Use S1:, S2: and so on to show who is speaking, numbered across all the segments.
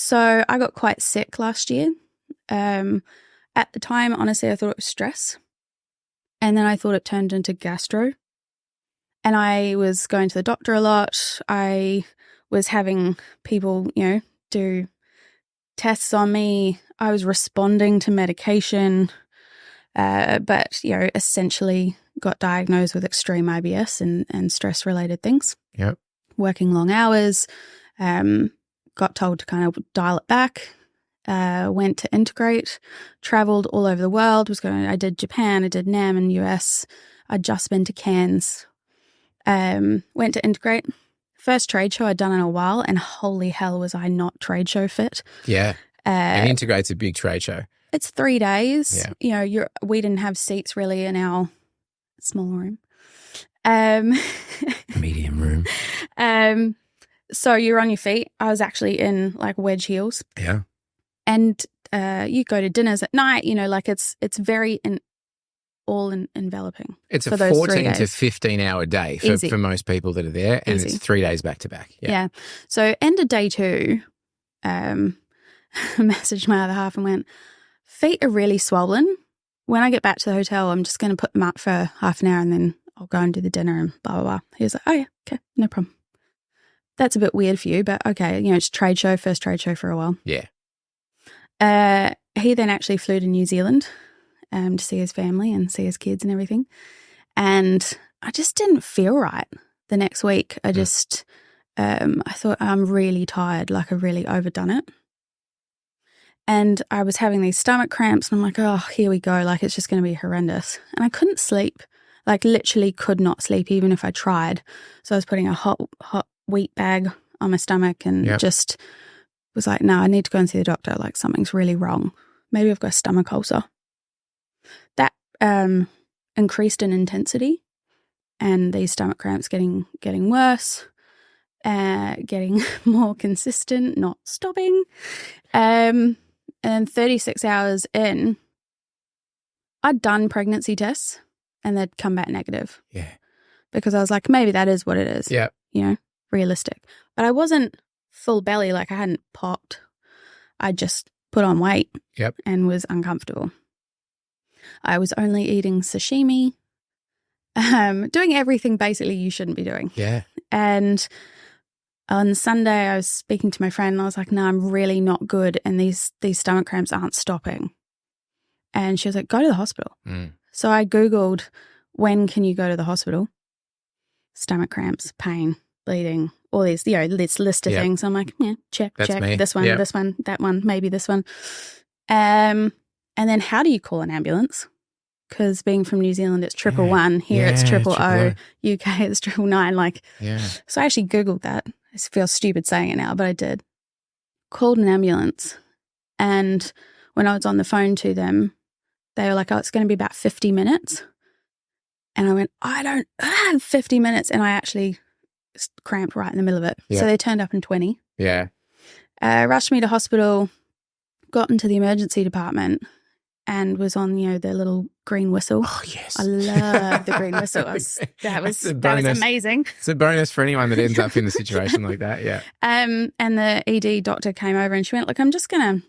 S1: So I got quite sick last year. At the time, honestly, I thought it was stress. And then I thought it turned into gastro. And I was going to the doctor a lot. I was having people, do tests on me. I was responding to medication. But, essentially got diagnosed with extreme IBS and stress-related things.
S2: Yep.
S1: Working long hours. Got told to kind of dial it back. Went to integrate, traveled all over the world. I did Japan, I did NAM in the US. I'd just been to Cairns. Went to integrate. First trade show I'd done in a while, and holy hell was I not trade show fit.
S2: Yeah. And integrate's a big trade show.
S1: It's 3 days. Yeah. We didn't have seats really in our small room.
S2: Medium room.
S1: So you're on your feet. I was actually in like wedge heels.
S2: Yeah.
S1: And you go to dinners at night, it's very enveloping.
S2: It's
S1: for
S2: a
S1: those
S2: 14 to 15 hour day for most people that are there, and
S1: Easy.
S2: It's 3 days back to back.
S1: Yeah. So end of day 2, I messaged my other half and went, feet are really swollen. When I get back to the hotel, I'm just going to put them up for half an hour and then I'll go and do the dinner and blah, blah, blah. He was like, oh yeah, okay, no problem. That's a bit weird for you, but okay, it's trade show, first trade show for a while.
S2: Yeah.
S1: He then actually flew to New Zealand to see his family and see his kids and everything. And I just didn't feel right the next week. I just, I thought I'm really tired, like I've really overdone it. And I was having these stomach cramps and I'm like, oh, here we go. Like it's just going to be horrendous. And I couldn't sleep, like literally could not sleep even if I tried. So I was putting a hot wheat bag on my stomach and just was like, no, I need to go and see the doctor. Like something's really wrong. Maybe I've got a stomach ulcer. That increased in intensity and these stomach cramps getting worse, getting more consistent, not stopping. And 36 hours in, I'd done pregnancy tests and they'd come back negative.
S2: Yeah.
S1: Because I was like, maybe that is what it is.
S2: Yeah.
S1: Realistic. But I wasn't full belly, like I hadn't popped. I just put on weight and was uncomfortable. I was only eating sashimi, doing everything basically you shouldn't be doing.
S2: Yeah.
S1: And on Sunday I was speaking to my friend and I was like, no, I'm really not good and these stomach cramps aren't stopping. And she was like, go to the hospital. So I Googled, when can you go to the hospital? Stomach cramps, pain, bleeding, all these, this list of things. I'm like, yeah, check.
S2: Me.
S1: This one, this one, that one, maybe this one. And then how do you call an ambulance? Because being from New Zealand, it's 111. Here it's 000. UK it's 999. So I actually Googled that. I feel stupid saying it now, but I did. Called an ambulance. And when I was on the phone to them, they were like, oh, it's going to be about 50 minutes. And I went, I don't have 50 minutes. And I actually cramped right in the middle of it. So they turned up in 20.
S2: Yeah.
S1: Rushed me to hospital, got into the emergency department and was on, the little green whistle.
S2: Oh, yes.
S1: I love the green whistle. That was amazing.
S2: It's a bonus for anyone that ends up in a situation like that, yeah.
S1: And the ED doctor came over and she went, look, I'm just going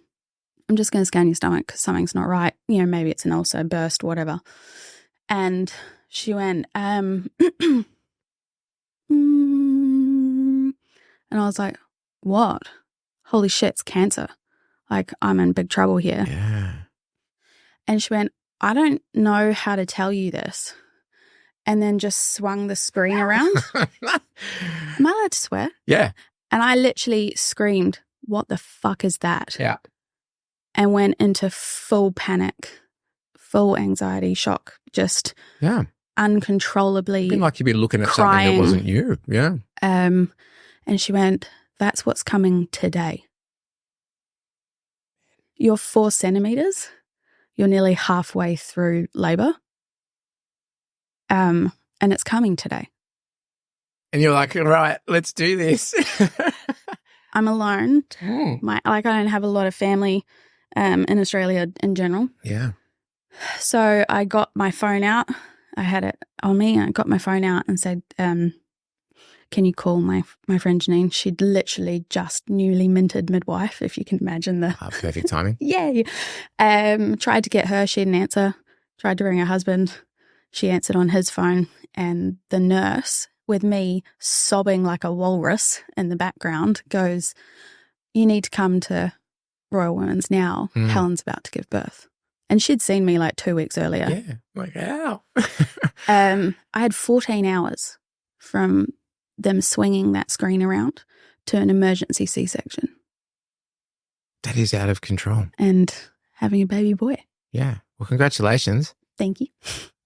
S1: to scan your stomach because something's not right. Maybe it's an ulcer, burst, whatever. And she went, and I was like, what? Holy shit, it's cancer. Like, I'm in big trouble here.
S2: Yeah.
S1: And she went, I don't know how to tell you this. And then just swung the screen around. Am I allowed to swear?
S2: Yeah.
S1: And I literally screamed, what the fuck is that?
S2: Yeah.
S1: And went into full panic, full anxiety, shock, just uncontrollably
S2: Been like you'd be looking at
S1: crying.
S2: Something that wasn't you. Yeah.
S1: And she went, that's what's coming today. You're 4 centimeters. You're nearly halfway through labor. And it's coming today.
S2: And you're like, right, let's do this.
S1: I'm alone. I don't have a lot of family in Australia in general.
S2: Yeah.
S1: So I got my phone out. I had it on me. I got my phone out and said, can can you call my friend Janine? She'd literally just newly minted midwife, if you can imagine the
S2: perfect timing.
S1: Yay. Tried to get her. She didn't answer. Tried to ring her husband. She answered on his phone, and the nurse, with me sobbing like a walrus in the background, goes, "You need to come to Royal Women's now. Helen's about to give birth." And she'd seen me like 2 weeks earlier.
S2: Yeah, like, ow.
S1: I had 14 hours from them swinging that screen around to an emergency C-section.
S2: That is out of control.
S1: And having a baby boy.
S2: Yeah. Well, congratulations.
S1: Thank you.